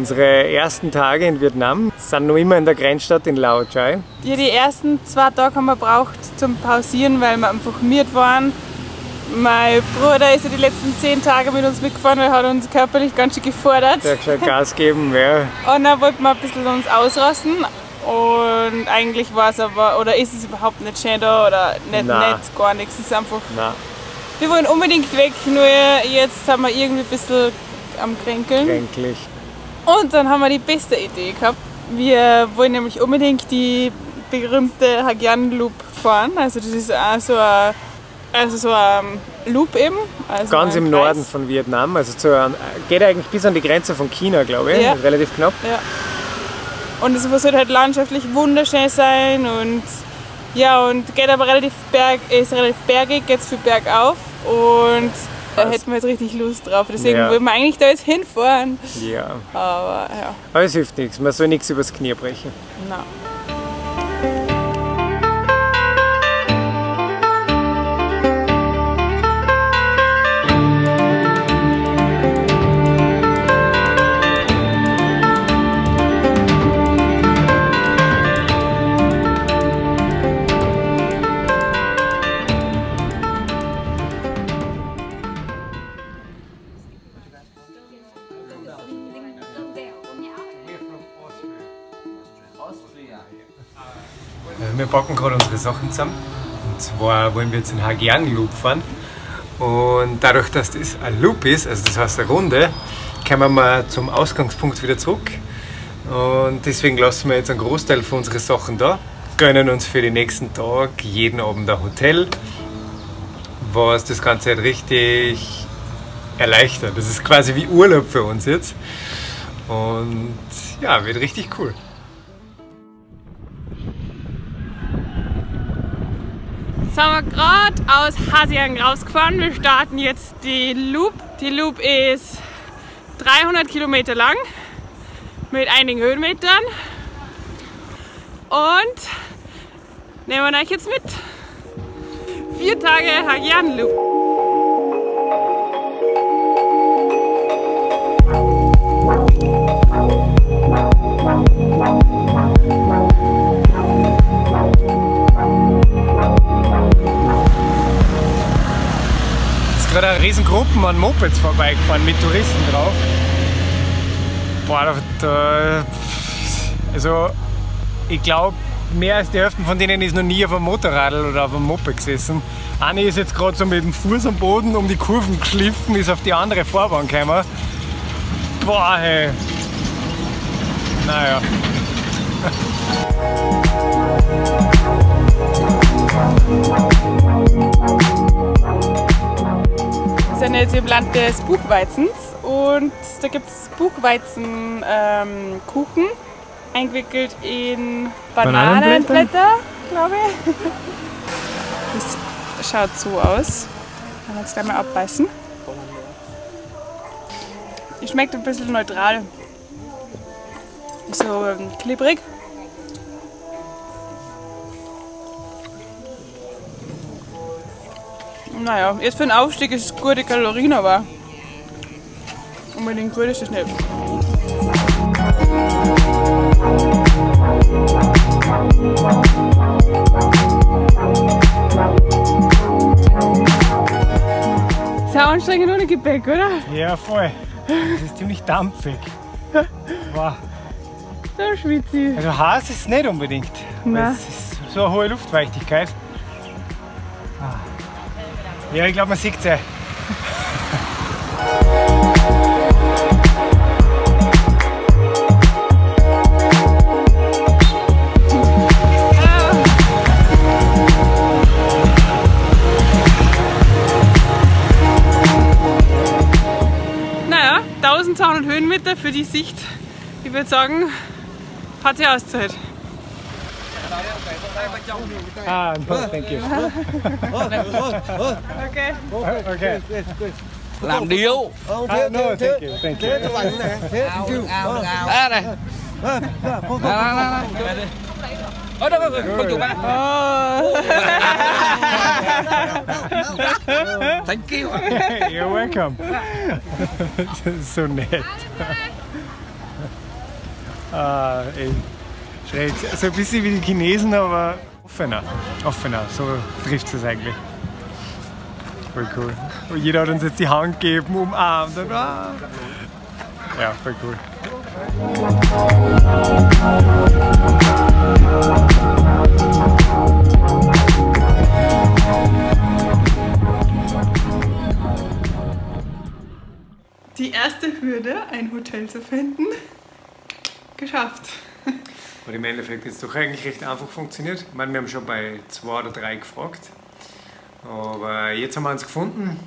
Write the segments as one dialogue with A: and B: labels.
A: Unsere ersten Tage in Vietnam sind noch immer in der Grenzstadt in Lao Cai.
B: Ja, die ersten 2 Tage haben wir braucht zum Pausieren, weil wir einfach müde waren. Mein Bruder ist ja die letzten 10 Tage mit uns mitgefahren, er hat uns körperlich ganz schön gefordert.
A: Der hat gescheit Gas geben, ja.
B: Und dann wollten wir ein bisschen uns ausrasten. Und eigentlich war es aber, oder ist es überhaupt nicht schön da oder nicht nett, gar nichts. Es ist einfach. Nein. Wir wollen unbedingt weg, nur jetzt sind wir irgendwie ein bisschen am Kränkeln.
A: Kränklich.
B: Und dann haben wir die beste Idee gehabt. Wir wollen nämlich unbedingt die berühmte Hagian Loop fahren. Also das ist auch so ein Loop eben. Also
A: ganz im Norden von Vietnam. Also geht eigentlich bis an die Grenze von China, glaube ich. Ja. Relativ knapp.
B: Ja. Und es soll halt landschaftlich wunderschön sein und ja, und geht aber ist relativ bergig, geht viel bergauf und da hätten wir jetzt richtig Lust drauf. Deswegen wollen wir eigentlich da jetzt hinfahren.
A: Ja.
B: Aber ja.
A: Aber es hilft nichts, man soll nichts übers Knie brechen.
B: Nein.
A: Wir packen gerade unsere Sachen zusammen. Und zwar wollen wir jetzt den Hagian Loop fahren. Und dadurch, dass das ein Loop ist, also das heißt eine Runde, kommen wir zum Ausgangspunkt wieder zurück. Und deswegen lassen wir jetzt einen Großteil von unseren Sachen da, gönnen uns für den nächsten Tag jeden Abend ein Hotel, was das Ganze halt richtig erleichtert. Das ist quasi wie Urlaub für uns jetzt. Und ja, wird richtig cool.
B: Jetzt haben wir gerade aus Hasiang rausgefahren. Wir starten jetzt die Loop. Die Loop ist 300 Kilometer lang mit einigen Höhenmetern. Und nehmen wir euch jetzt mit. 4 Tage Hagian Loop.
A: Gerade eine riesen Gruppen an Mopeds vorbeigefahren mit Touristen drauf. Boah, also ich glaube, mehr als die Hälfte von denen ist noch nie auf einem Motorrad oder auf einem Moped gesessen. Eine ist jetzt gerade so mit dem Fuß am Boden um die Kurven geschliffen, ist auf die andere Fahrbahn gekommen. Boah, hey. Naja.
B: Wir sind jetzt im Land des Buchweizens und da gibt es Buchweizenkuchen, eingewickelt in Bananenblätter, glaube ich. Das schaut so aus. Kann man jetzt gleich mal abbeißen. Die schmeckt ein bisschen neutral. So klebrig. Naja, jetzt für den Aufstieg ist es gute Kalorien, aber unbedingt gut ist es nicht. Ist auch anstrengend ohne Gepäck, oder?
A: Ja, voll. Das ist ziemlich dampfig. Wow.
B: So schwitzig.
A: Also heiß ist es nicht unbedingt.
B: Nein.
A: Es ist so eine hohe Luftfeuchtigkeit. Ja, ich glaube, man sieht es ja.
B: Naja, 1200 Höhenmeter für die Sicht, ich würde sagen, hat sich ausgezahlt.
A: Ah, no, thank you.
B: Okay.
A: Okay.
C: Làm điếu.
A: No, thank you, thank you.
C: À này. Ôi đâu không chụp á. Thank you.
A: You're welcome. So nett. Ey, schräg. So ein bisschen wie die Chinesen, aber offener. Offener, so trifft es eigentlich. Voll cool. Und jeder hat uns jetzt die Hand gegeben, umarmt. Und, ja, voll cool.
B: Die erste Hürde, ein Hotel zu finden, geschafft.
A: Und im Endeffekt ist es doch eigentlich recht einfach funktioniert. Ich meine, wir haben schon bei 2 oder 3 gefragt. Aber jetzt haben wir uns gefunden.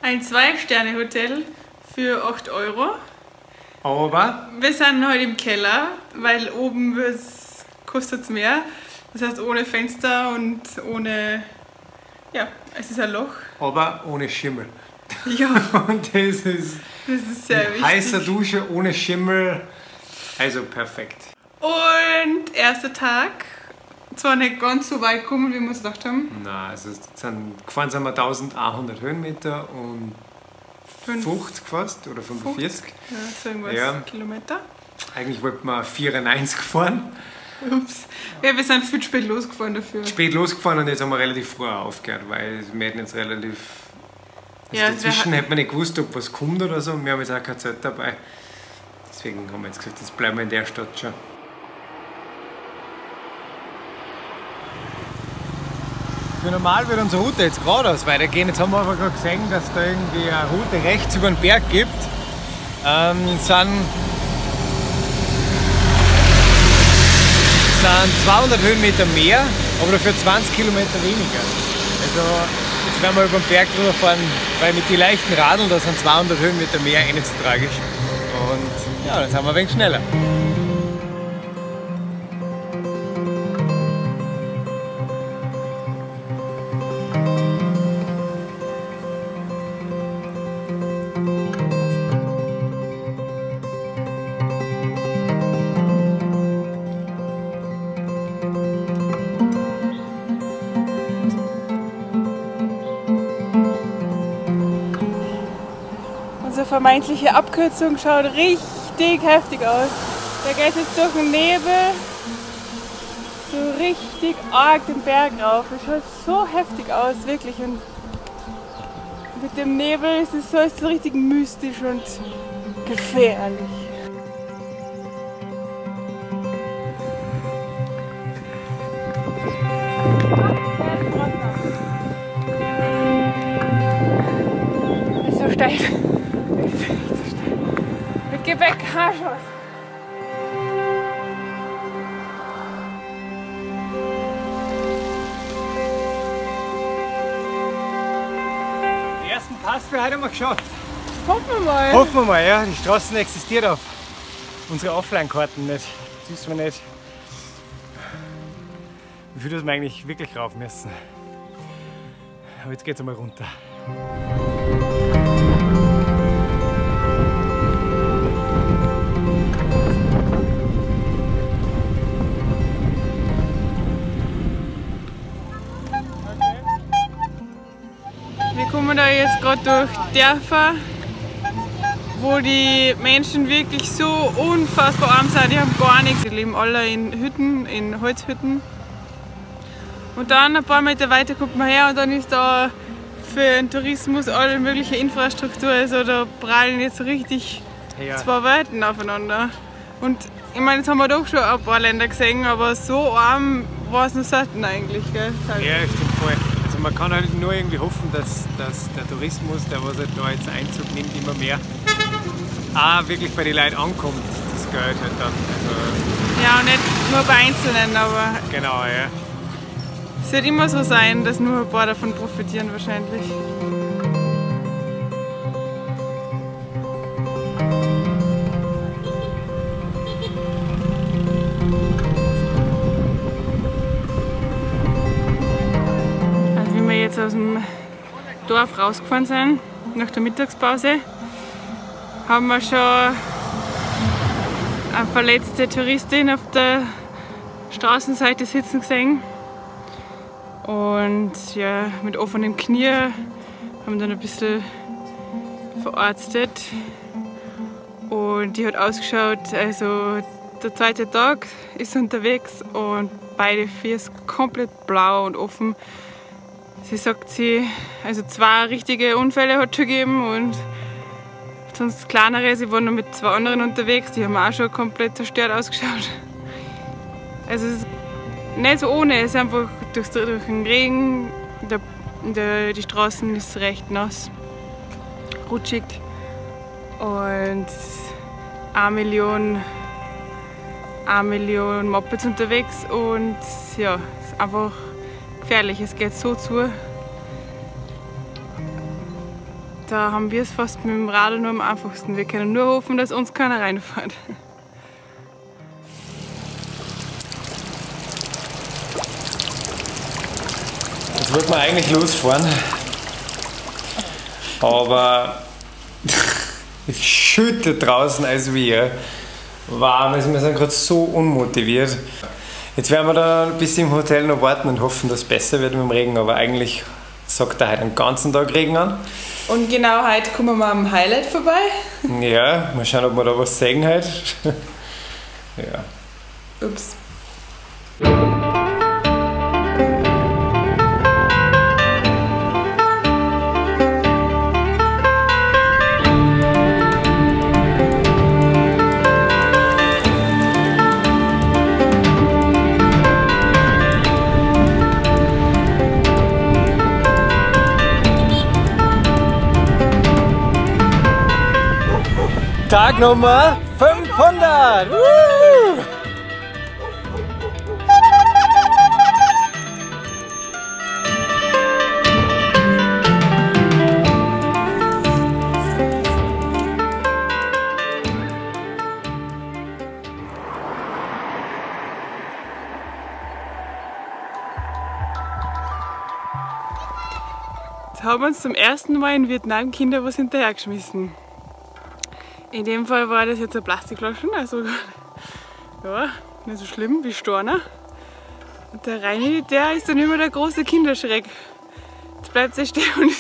B: Ein 2-Sterne-Hotel für 8 €.
A: Aber
B: Wir sind heute im Keller, weil oben kostet es mehr. Das heißt ohne Fenster und ohne... Ja, es ist ein Loch.
A: aber ohne Schimmel.
B: Ja,
A: Und das ist
B: sehr wichtig.
A: heiße Dusche ohne Schimmel. Also perfekt.
B: Und erster Tag. Zwar nicht ganz so weit gekommen, wie wir uns gedacht haben.
A: Nein, also gefahren sind wir 1100 Höhenmeter und 50 fast oder 45.
B: Ja, so irgendwas
A: Ja.
B: Kilometer.
A: Eigentlich wollten wir 94 fahren.
B: Ups. Ja, wir sind viel spät losgefahren dafür.
A: Spät losgefahren und jetzt haben wir relativ früh aufgehört, weil wir hätten jetzt relativ... Also
B: Ja,
A: dazwischen hätten wir nicht gewusst, ob was kommt oder so. Und wir haben jetzt auch keine Zeit dabei. Deswegen haben wir jetzt gesagt, jetzt bleiben wir in der Stadt schon. Für normal wird unsere Route jetzt geradeaus weitergehen. Jetzt haben wir aber gerade gesehen, dass da irgendwie eine Route rechts über den Berg gibt. Sind 200 Höhenmeter mehr, aber dafür 20 Kilometer weniger. Also jetzt werden wir über den Berg drüber fahren, weil mit den leichten Radeln, da sind 200 Höhenmeter mehr, eh nicht so tragisch. Und ja, dann sind wir ein wenig schneller.
B: Unsere vermeintliche Abkürzung schaut richtig heftig aus. Da geht es jetzt durch den Nebel so richtig arg den Berg rauf. Es schaut so heftig aus, wirklich. Und mit dem Nebel ist es so richtig mystisch und gefährlich. Es ist so steil. Mit Gepäck, Arschloch.
A: Den ersten Pass für heute haben wir geschafft.
B: Hoffen wir mal.
A: Hoffen wir mal, ja. Die Straßen existiert auf unsere Offline-Karten nicht. Jetzt wissen wir nicht, wie viel das wir eigentlich wirklich rauf müssen. Aber jetzt geht's einmal runter.
B: Wir kommen da jetzt gerade durch Dörfer, wo die Menschen wirklich so unfassbar arm sind, die haben gar nichts. Die leben alle in Hütten, in Holzhütten. Und dann ein paar Meter weiter kommt man her und dann ist da für den Tourismus alle mögliche Infrastruktur. Also da prallen jetzt richtig zwei Welten aufeinander. Und ich meine, jetzt haben wir doch schon ein paar Länder gesehen, aber so arm war es noch selten eigentlich, gell?
A: Ja, stimmt voll. Also man kann halt nur irgendwie hoffen, dass der Tourismus, der was halt da jetzt Einzug nimmt, immer mehr auch wirklich bei den Leuten ankommt, das Geld halt dann. Also
B: Ja, und nicht nur bei Einzelnen, aber
A: genau, ja.
B: es wird immer so sein, dass nur ein paar davon profitieren wahrscheinlich. Also wie wir jetzt aus dem Dorf rausgefahren sind, nach der Mittagspause, haben wir schon eine verletzte Touristin auf der Straßenseite sitzen gesehen. Und ja, mit offenem Knie haben dann ein bisschen verarztet. Und die hat ausgeschaut, also der zweite Tag ist unterwegs und beide Füße komplett blau und offen. Sie sagt, also 2 richtige Unfälle hat es schon gegeben und sonst kleinere. Sie waren noch mit 2 anderen unterwegs, die haben auch schon komplett zerstört ausgeschaut. Also es ist nicht so ohne, es ist einfach durch den Regen, die Straßen ist recht nass, rutschig und 1 Million Mopeds unterwegs und ja, es ist einfach gefährlich, es geht so zu. Da haben wir es fast mit dem Radl nur am einfachsten. Wir können nur hoffen, dass uns keiner reinfährt.
A: Jetzt wollten wir eigentlich losfahren, aber es schüttet draußen als wir. Warm, also wir sind gerade so unmotiviert. Jetzt werden wir da ein bisschen im Hotel noch warten und hoffen, dass es besser wird mit dem Regen, aber eigentlich sagt er heute den ganzen Tag Regen an.
B: Und genau heute kommen wir am Highlight vorbei.
A: Ja, mal schauen, ob wir da was sehen heute. Ja.
B: Ups.
A: Tag Nummer 500! Woo!
B: Jetzt haben wir uns zum ersten Mal in Vietnam Kinder was hinterhergeschmissen. In dem Fall war das jetzt eine Plastikflasche, also ja, nicht so schlimm wie Storner. Und der Reini, der ist dann immer der große Kinderschreck. Jetzt bleibt er stehen und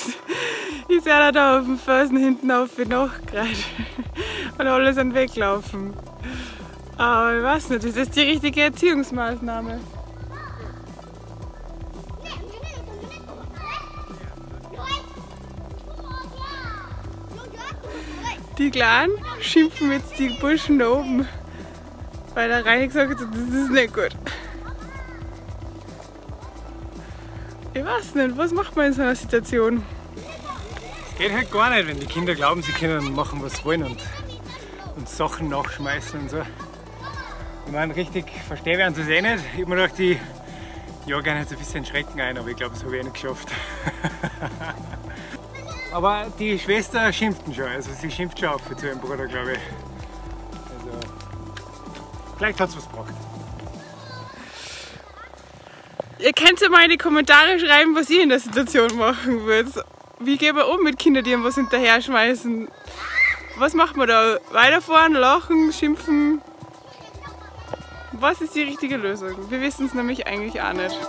B: ist er da auf dem Felsen hinten auf wie nachgereiht. Und alle sind weglaufen. Aber ich weiß nicht, ist das die richtige Erziehungsmaßnahme? Die Kleinen schimpfen jetzt die Burschen da oben, weil der Reini gesagt hat, das ist nicht gut. Ich weiß nicht, was macht man in so einer Situation?
A: Geht halt gar nicht, wenn die Kinder glauben, sie können machen, was sie wollen und Sachen nachschmeißen und so. Ich meine, richtig verstehen werden sie es eh nicht. Ich habe mir gedacht, die jagen jetzt ein bisschen Schrecken ein, aber ich glaube, das habe ich eh nicht geschafft. Aber die Schwester schimpft ihn schon, also sie schimpft schon auf für ihren Bruder, glaube ich. Also, vielleicht hat es was gebracht.
B: Ihr könnt ja mal in die Kommentare schreiben, was ihr in der Situation machen würdet. Wie gehen wir um mit Kindern, die ihm was hinterher schmeißen? Was macht man da? Weiterfahren, lachen, schimpfen? Was ist die richtige Lösung? Wir wissen es nämlich eigentlich auch nicht.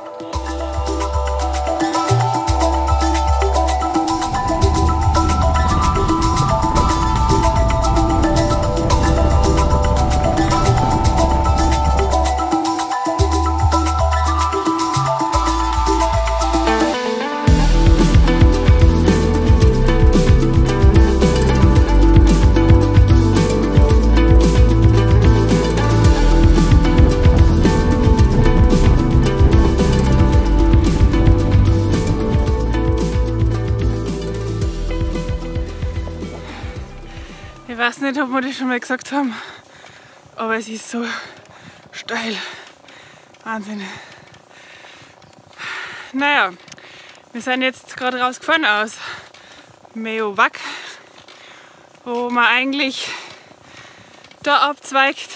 B: Ich weiß nicht, ob wir das schon mal gesagt haben, aber es ist so steil. Wahnsinn. Naja, wir sind jetzt gerade rausgefahren aus Meo Vak, wo man eigentlich da abzweigt,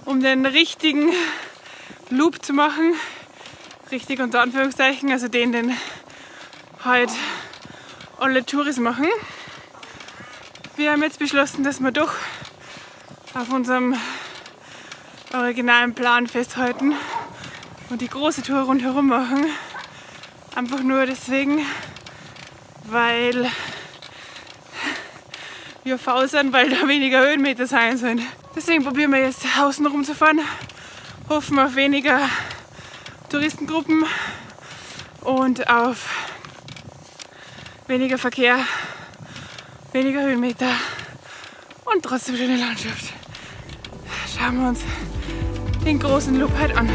B: um den richtigen Loop zu machen. Richtig unter Anführungszeichen, also den halt alle Touris machen. Wir haben jetzt beschlossen, dass wir doch auf unserem originalen Plan festhalten und die große Tour rundherum machen. Einfach nur deswegen, weil wir faul sind, weil da weniger Höhenmeter sein sollen. Deswegen probieren wir jetzt außen rumzufahren. Hoffen auf weniger Touristengruppen und auf weniger Verkehr, weniger Höhenmeter und trotzdem schöne Landschaft. Schauen wir uns den großen Loop halt an.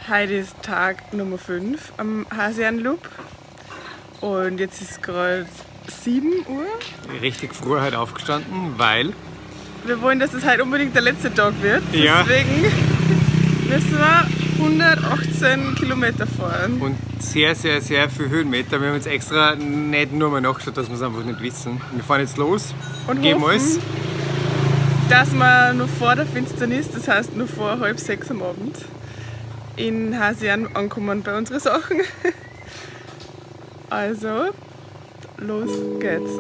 B: Heute ist Tag Nummer 5 am Hasian Loop und jetzt ist gerade 7 Uhr.
A: Richtig früh heute aufgestanden, weil
B: wir wollen, dass es heute unbedingt der letzte Tag wird.
A: Ja.
B: Deswegen müssen wir 118 Kilometer fahren.
A: Und sehr, sehr, sehr viel Höhenmeter. Wir haben jetzt extra nicht nur mal nachgeschaut, dass wir es einfach nicht wissen. Wir fahren jetzt los
B: Und
A: geben
B: hoffen,
A: alles.
B: dass wir noch vor der Finsternis, das heißt noch vor 5:30 am Abend, in Hasian ankommen bei unseren Sachen. Also, los geht's.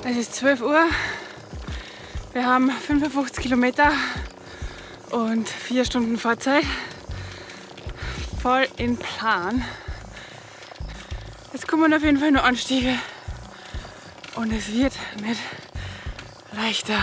B: Es ist 12 Uhr. Wir haben 55 Kilometer und 4 Stunden Fahrzeit. Voll in Plan. Jetzt kommen auf jeden Fall nur Anstiege und es wird nicht leichter.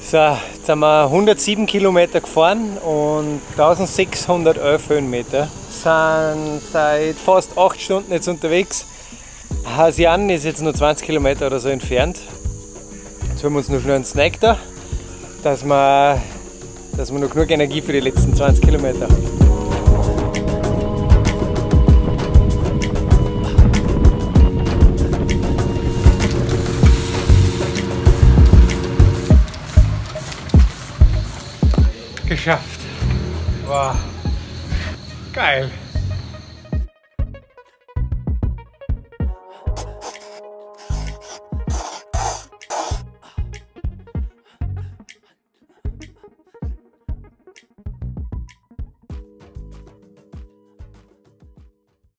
A: So, jetzt sind wir 107 Kilometer gefahren und 1611 Höhenmeter. Sind seit fast 8 Stunden jetzt unterwegs. Hasian ist jetzt nur 20 Kilometer oder so entfernt. Jetzt holen wir uns noch schnell einen Snack da, dass wir noch genug Energie für die letzten 20 Kilometer haben. Geschafft. Wow. Geil.